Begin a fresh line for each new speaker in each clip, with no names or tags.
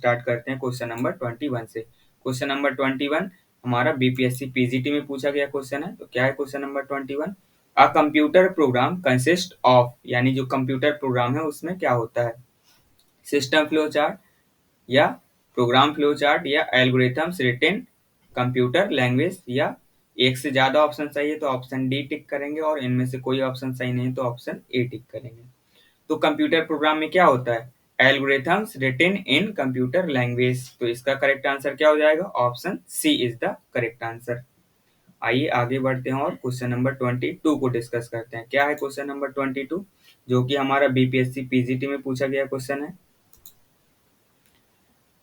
Start करते हैं question number 21 से। क्वेश्चन नंबर 21 हमारा बीपीएससी पीजीटी में पूछा गया क्वेश्चन है। तो क्या है question number 21? A computer program consist of, यानी जो कंप्यूटर प्रोग्राम है उसमें क्या होता है, सिस्टम फ्लो चार्ट या प्रोग्राम फ्लो चार्ट या एल्गोरिथम्स रिटेन कंप्यूटर लैंग्वेज, या एक से ज्यादा ऑप्शन चाहिए तो ऑप्शन डी टिक करेंगे और इनमें से कोई ऑप्शन सही नहीं तो ऑप्शन ए टिक करेंगे। तो कंप्यूटर प्रोग्राम में क्या होता है, algorithms written in computer language. तो इसका करेक्ट आंसर क्या हो जाएगा, option C is the correct answer. आइए आगे बढ़ते हैं और क्वेश्चन नंबर 22 को डिस्कस करते हैं। क्या है क्वेश्चन नंबर 22, जो कि हमारा बीपीएससी पीजीटी में पूछा गया क्वेश्चन है।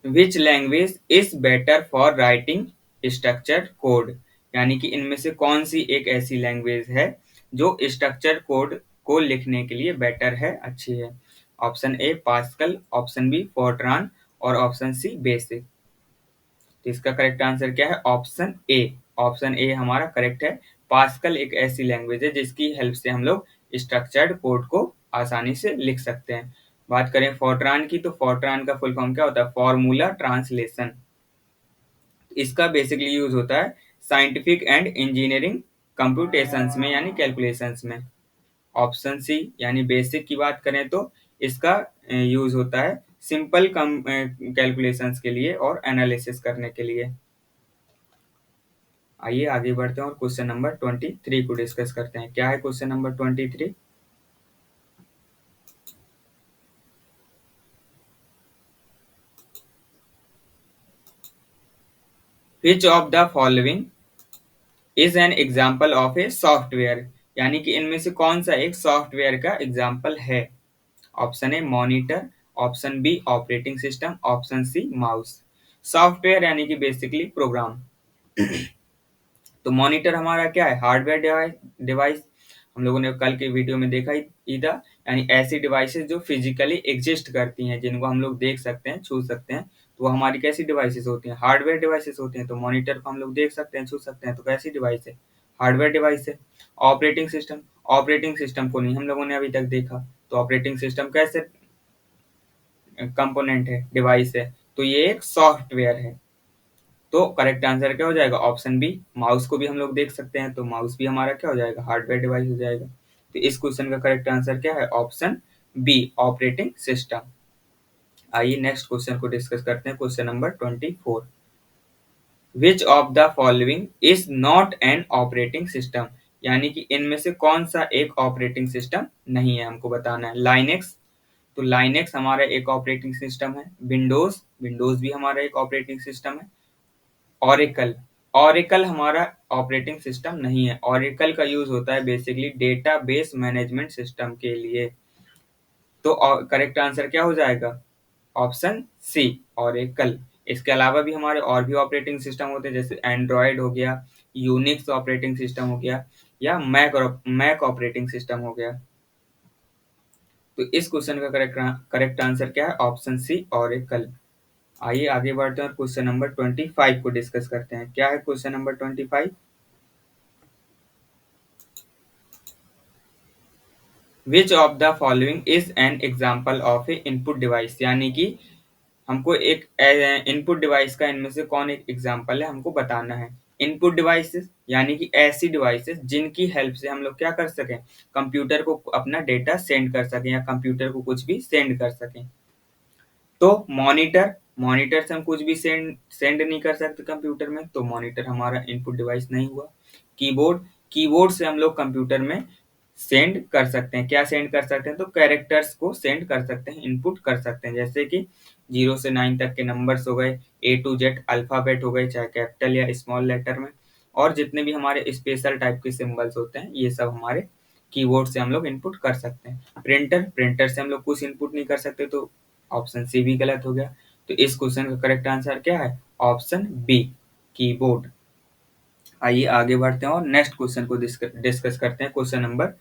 Which language is better for writing structured code, यानी कि इनमें से कौन सी एक ऐसी लैंग्वेज है जो स्ट्रक्चर्ड कोड को लिखने के लिए बेटर है, अच्छी है। Option A Pascal, option B Fortran और ऑप्शन सी बेसिक। तो इसका करेक्ट आंसर क्या है, ऑप्शन ए। ऑप्शन ए हमारा करेक्ट है। पास्कल एक ऐसी लैंग्वेज है जिसकी हेल्प से हम लोग स्ट्रक्चर्ड कोड को आसानी से लिख सकते हैं। बात करें फोर्ट्रान की, तो फोर्ट्रान का फुल फॉर्म क्या होता है, फॉर्मूला ट्रांसलेशन। इसका बेसिकली यूज होता है साइंटिफिक एंड इंजीनियरिंग कंप्यूटेशंस में, यानी कैलकुलेशंस में। ऑप्शन सी यानी बेसिक की बात करें तो इसका यूज होता है सिंपल कैलकुलेशंस के लिए और एनालिसिस करने के लिए। आइए आगे बढ़ते हैं और क्वेश्चन नंबर 23 को डिस्कस करते हैं। क्या है question number 23? Which of the following is an example of a software, यानी कि इनमें से कौन सा एक सॉफ्टवेयर का एग्जाम्पल है। Option A monitor, option B operating system, option C mouse. Software यानी कि बेसिकली प्रोग्राम। तो मॉनिटर हमारा क्या है, हार्डवेयर डिवाइस। हम लोगों ने कल के वीडियो में देखा ही था, यानी ऐसी डिवाइसेस जो फिजिकली एग्जिस्ट करती हैं, जिनको हम लोग देख सकते हैं, छू सकते हैं, तो वो हमारी कैसी डिवाइसेस होती हैं, हार्डवेयर डिवाइसेस होती हैं। तो मॉनिटर को हम लोग देख सकते हैं, छू सकते हैं, तो कैसी डिवाइस है, हार्डवेयर डिवाइस है। ऑपरेटिंग सिस्टम, ऑपरेटिंग सिस्टम को नहीं हम लोगों ने अभी तक देखा, तो ऑपरेटिंग सिस्टम कैसे कंपोनेंट है, डिवाइस है, तो ये एक सॉफ्टवेयर है। तो करेक्ट आंसर क्या हो जाएगा, ऑप्शन बी। माउस को भी हम लोग देख सकते हैं, तो माउस भी हमारा क्या हो जाएगा, हार्डवेयर डिवाइस हो जाएगा। तो इस क्वेश्चन का करेक्ट आंसर क्या है, ऑप्शन बी ऑपरेटिंग सिस्टम। आइए नेक्स्ट क्वेश्चन को डिस्कस करते हैं। Question number 24, which of the following is not an operating system, यानी कि इनमें से कौन सा एक ऑपरेटिंग सिस्टम नहीं है, हमको बताना है। लाइनेक्स, तो लाइनेक्स हमारा एक ऑपरेटिंग सिस्टम है। विंडोज, विंडोज भी हमारा एक ऑपरेटिंग सिस्टम है। ऑरेकल, ऑरेकल हमारा ऑपरेटिंग सिस्टम नहीं है। ऑरेकल का यूज होता है बेसिकली डेटाबेस मैनेजमेंट सिस्टम के लिए। तो करेक्ट आंसर क्या हो जाएगा, ऑप्शन सी ऑरेकल। इसके अलावा भी हमारे और भी ऑपरेटिंग सिस्टम होते हैं, जैसे एंड्रॉयड हो गया, यूनिक्स ऑपरेटिंग सिस्टम हो गया, या मैक ऑपरेटिंग सिस्टम हो गया। तो इस क्वेश्चन का करेक्ट आंसर क्या है, ऑप्शन सी ऑरेकल। आइए आगे बढ़ते हैं और क्वेश्चन नंबर 25 को डिस्कस करते हैं। क्या है question number 25? Which of the following is an example of A input device, यानी कि हमको एक इनपुट डिवाइस का इनमें से कौन एक एग्जाम्पल है, हमको बताना है। इनपुट डिवाइसेस यानी कि ऐसी डिवाइसेस जिनकी हेल्प से हम लोग क्या कर सकें, कंप्यूटर को अपना डेटा सेंड कर सकें या कंप्यूटर को कुछ भी सेंड कर सकें। तो मॉनिटर, मॉनिटर से हम कुछ भी सेंड नहीं कर सकते कंप्यूटर में, तो मॉनिटर हमारा इनपुट डिवाइस नहीं हुआ। कीबोर्ड, कीबोर्ड से हम लोग कंप्यूटर में सेंड कर सकते हैं, क्या सेंड कर सकते हैं, तो कैरेक्टर्स को सेंड कर सकते हैं, इनपुट कर सकते हैं, जैसे कि 0 से 9 तक के नंबर्स हो गए, A to Z अल्फाबेट हो गए, चाहे कैपिटल या स्मॉल लेटर में, और जितने भी हमारे स्पेशल टाइप के सिंबल्स होते हैं, ये सब हमारे कीबोर्ड से हम लोग इनपुट कर सकते हैं। प्रिंटर, प्रिंटर से हम लोग कुछ इनपुट नहीं कर सकते, तो ऑप्शन सी भी गलत हो गया। तो इस क्वेश्चन का करेक्ट आंसर क्या है, ऑप्शन बी कीबोर्ड। आइए आगे बढ़ते हैं और नेक्स्ट क्वेश्चन को डिस्कस करते हैं। क्वेश्चन नंबर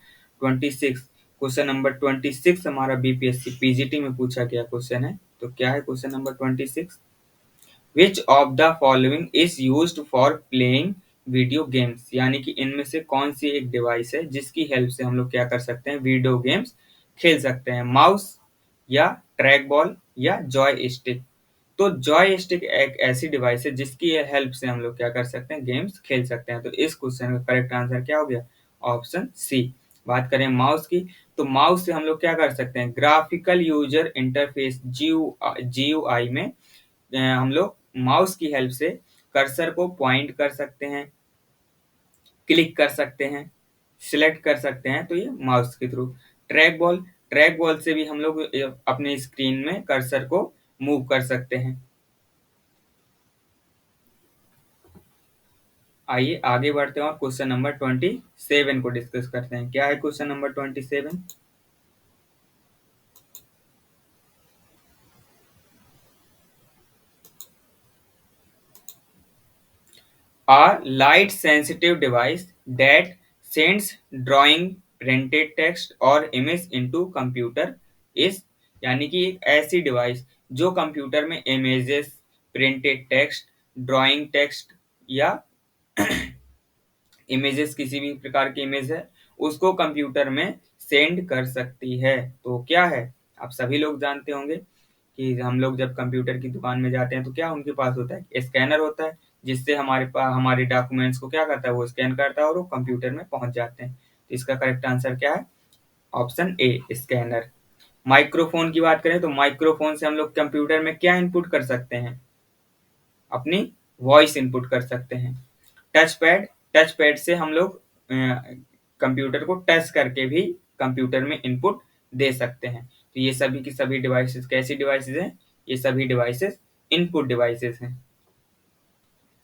26, क्वेश्चन नंबर 26 हमारा बीपीएससी पीजीटी में पूछा गया क्वेश्चन है। तो क्या है question number 26, which of the following is used for playing video games, यानी कि इनमें से कौन सी एक डिवाइस है जिसकी हेल्प से हम लोग क्या कर सकते हैं, वीडियो गेम्स खेल सकते हैं। माउस या ट्रैक बॉल या जॉय स्टिक। तो जॉयस्टिक एक ऐसी डिवाइस है जिसकी हेल्प से हम लोग क्या कर सकते हैं, गेम्स खेल सकते हैं। तो इस क्वेश्चन का करेक्ट आंसर क्या हो गया, ऑप्शन सी। बात करें माउस की, तो माउस से हम लोग क्या कर सकते हैं, ग्राफिकल यूजर इंटरफेस जीयूआई में हम लोग माउस की हेल्प से कर्सर को पॉइंट कर सकते हैं, क्लिक कर सकते हैं, सिलेक्ट कर सकते हैं, तो ये माउस के through. Track ball, track ball से भी हम लोग अपने स्क्रीन में कर्सर को मूव कर सकते हैं। आइए आगे बढ़ते हैं और क्वेश्चन नंबर 27 को डिस्कस करते हैं। क्या है question number 27? A light sensitive device that sends drawing, printed text और image into computer is, यानी कि एक ऐसी डिवाइस जो कंप्यूटर में images, printed text, drawing text या इमेजेस, किसी भी प्रकार की इमेज है उसको कंप्यूटर में सेंड कर सकती है। तो क्या है, आप सभी लोग जानते होंगे कि हम लोग जब कंप्यूटर की दुकान में जाते हैं तो क्या उनके पास होता है, स्कैनर होता है, जिससे हमारे पास हमारे डॉक्यूमेंट्स को क्या करता है, वो स्कैन करता है और वो कंप्यूटर में पहुंच जाते हैं। तो इसका करेक्ट आंसर क्या है, ऑप्शन ए, स्कैनर। माइक्रोफोन की बात करें तो माइक्रोफोन से हम लोग कंप्यूटर में क्या इनपुट कर सकते हैं, अपनी वॉइस इनपुट कर सकते हैं। टच पैड, टच पैड से हम लोग कंप्यूटर को टच करके भी कंप्यूटर में इनपुट दे सकते हैं। तो ये सभी की सभी डिवाइसेस कैसी डिवाइसेस हैं, ये सभी डिवाइसेस इनपुट डिवाइसेस हैं।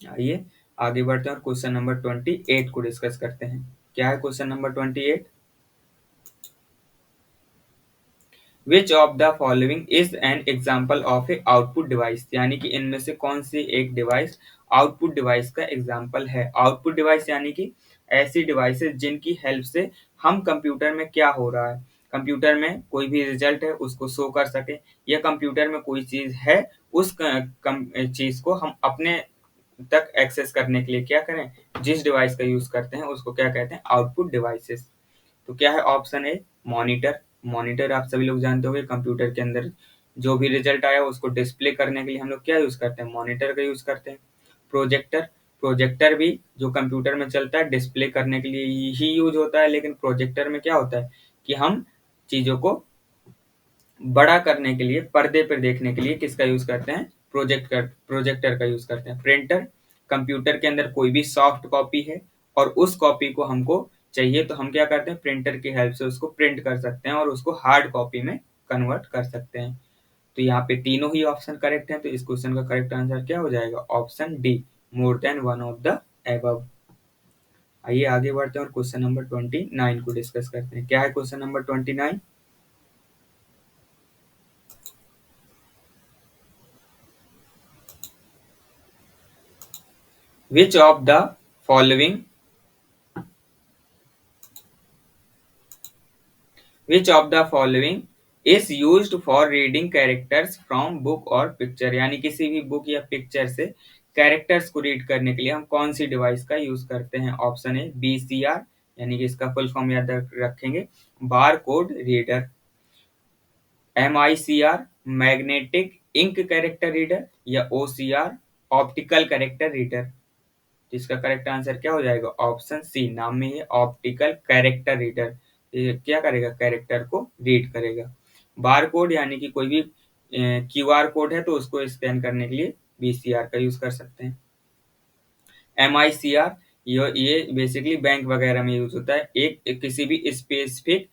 आइए आगे बढ़ते हैं और क्वेश्चन नंबर 28 को डिस्कस करते हैं। क्या है question number 28? Which of the following is an example of A output device, यानी कि इनमें से कौन सी एक डिवाइस आउटपुट डिवाइस का एग्जाम्पल है। आउटपुट डिवाइस यानी कि ऐसी डिवाइसेस जिनकी हेल्प से हम कंप्यूटर में क्या हो रहा है, कंप्यूटर में कोई भी रिजल्ट है उसको शो कर सके, या कंप्यूटर में कोई चीज है उस चीज को हम अपने तक एक्सेस करने के लिए क्या करें, जिस डिवाइस का यूज करते हैं उसको क्या कहते हैं, आउटपुट डिवाइसेस। तो क्या है ऑप्शन ए, मॉनिटर। मॉनिटर आप सभी लोग जानते होंगे, कंप्यूटर के अंदर जो भी रिजल्ट आया उसको डिस्प्ले करने के लिए हम लोग क्या यूज करते हैं, मॉनिटर का यूज करते हैं। प्रोजेक्टर, प्रोजेक्टर भी जो कंप्यूटर में चलता है डिस्प्ले करने के लिए ही यूज होता है, लेकिन प्रोजेक्टर में क्या होता है कि हम चीजों को बड़ा करने के लिए, पर्दे पर देखने के लिए किसका यूज करते हैं, प्रोजेक्टर का यूज करते हैं। प्रिंटर, कंप्यूटर के अंदर कोई भी सॉफ्ट कॉपी है और उस कॉपी को हमको चाहिए तो हम क्या करते हैं, प्रिंटर की हेल्प से उसको प्रिंट कर सकते हैं और उसको हार्ड कॉपी में कन्वर्ट कर सकते हैं। तो यहाँ पे तीनों ही ऑप्शन करेक्ट हैं, तो इस क्वेश्चन का करेक्ट आंसर क्या हो जाएगा, option D, more than one of the above. आइए आगे बढ़ते हैं और क्वेश्चन नंबर 29 को डिस्कस करते हैं। क्या है question number 29? Which of the following which of the following is used for reading characters from book और picture, यानी किसी भी बुक या पिक्चर से कैरेक्टर्स को रीड करने के लिए हम कौन सी डिवाइस का यूज करते हैं। ऑप्शन ए, बीसीआर, यानी कि इसका फुल फॉर्म याद रखेंगे, bar code reader. MICR, magnetic ink character reader, या ओसीआर, ऑप्टिकल कैरेक्टर रीडर। जिसका करेक्ट आंसर क्या हो जाएगा, ऑप्शन सी, नाम में है ऑप्टिकल कैरेक्टर रीडर। ये क्या करेगा, कैरेक्टर को रीड करेगा। बार कोड यानी कि कोई भी क्यूआर कोड है तो उसको स्कैन करने के लिए बीसीआर का यूज कर सकते हैं। एमआईसीआर, ये बेसिकली बैंक वगैरह में यूज होता है, एक किसी भी स्पेसिफिक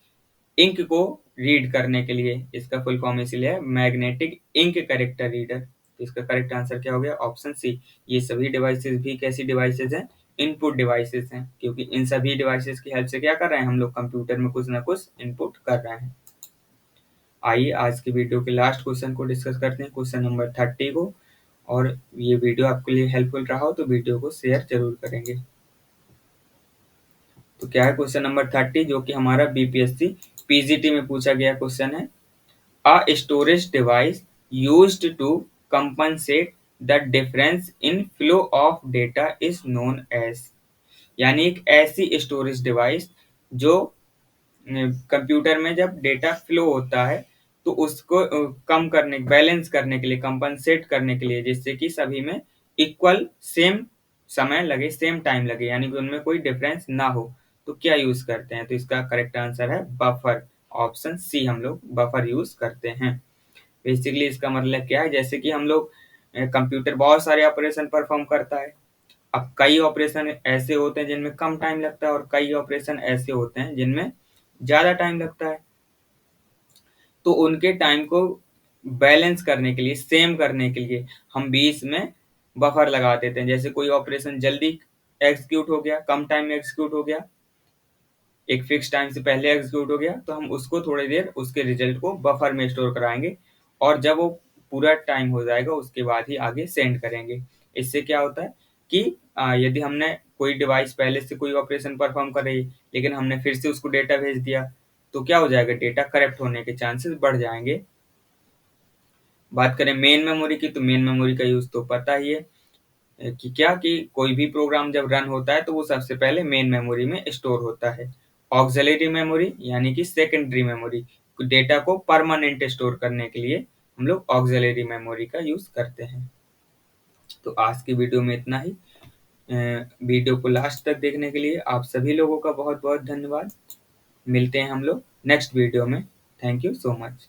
इंक को रीड करने के लिए। इसका फुल फॉर्म इसीलिए है मैग्नेटिक इंक कैरेक्टर रीडर। इसका करेक्ट आंसर क्या हो गया, ऑप्शन सी। ये सभी डिवाइसेस भी कैसी डिवाइसेस हैं, इनपुट डिवाइसेस हैं, क्योंकि इन सभी डिवाइसेस की हेल्प से क्या कर रहे हैं, हम लोग कंप्यूटर में कुछ ना कुछ इनपुट कर रहे हैं। आइए आज की वीडियो के लास्ट क्वेश्चन को डिस्कस करते हैं, क्वेश्चन नंबर 30 को। और ये वीडियो आपके लिए हेल्पफुल रहा हो तो वीडियो को शेयर जरूर करेंगे। तो क्या है क्वेश्चन नंबर 30, जो कि हमारा बीपीएससी पीजीटी में पूछा गया क्वेश्चन है। A storage device used to compensate the difference in flow of data is known as, यानी एक ऐसी स्टोरेज डिवाइस जो कंप्यूटर में जब डेटा फ्लो होता है तो उसको कम करने बैलेंस करने के लिए, कंपनसेट करने के लिए, जिससे कि सभी में इक्वल सेम समय लगे, सेम टाइम लगे, यानी कि उनमें कोई डिफरेंस ना हो, तो क्या यूज करते हैं? तो इसका करेक्ट आंसर है बफर। ऑप्शन सी, हम लोग बफर यूज करते हैं। बेसिकली इसका मतलब क्या है, जैसे कि हम लोग कंप्यूटर बहुत सारे ऑपरेशन परफॉर्म करता है। अब कई ऑपरेशन ऐसे होते हैं जिनमें कम टाइम लगता है और कई ऑपरेशन ऐसे होते हैं जिनमें ज्यादा टाइम लगता है। तो उनके टाइम को बैलेंस करने के लिए, सेम करने के लिए हम बीच में बफर लगा देते हैं। जैसे कोई ऑपरेशन जल्दी एग्जीक्यूट हो गया, कम टाइम में एग्जीक्यूट हो गया, एक फिक्स टाइम से पहले एग्जीक्यूट हो गया, तो हम उसको थोड़ी देर उसके रिजल्ट को बफर में स्टोर कराएंगे और जब वो पूरा टाइम हो जाएगा उसके बाद ही आगे सेंड करेंगे। इससे क्या होता है कि यदि हमने कोई डिवाइस पहले से कोई ऑपरेशन परफॉर्म कर रही है लेकिन हमने फिर से उसको डेटा भेज दिया, तो क्या हो जाएगा, डेटा करप्ट होने के चांसेस बढ़ जाएंगे। बात करें मेन मेमोरी की, तो मेन मेमोरी का यूज तो पता ही है कि क्या कि कोई भी प्रोग्राम जब रन होता है तो वो सबसे पहले मेन मेमोरी में स्टोर होता है। ऑक्सिलरी मेमोरी यानी कि सेकेंडरी मेमोरी, डेटा को परमानेंट स्टोर करने के लिए हम लोग ऑक्सिलरी मेमोरी का यूज करते हैं। तो आज की वीडियो में इतना ही। वीडियो को लास्ट तक देखने के लिए आप सभी लोगों का बहुत बहुत धन्यवाद। मिलते हैं हम लोग नेक्स्ट वीडियो में। Thank you so much.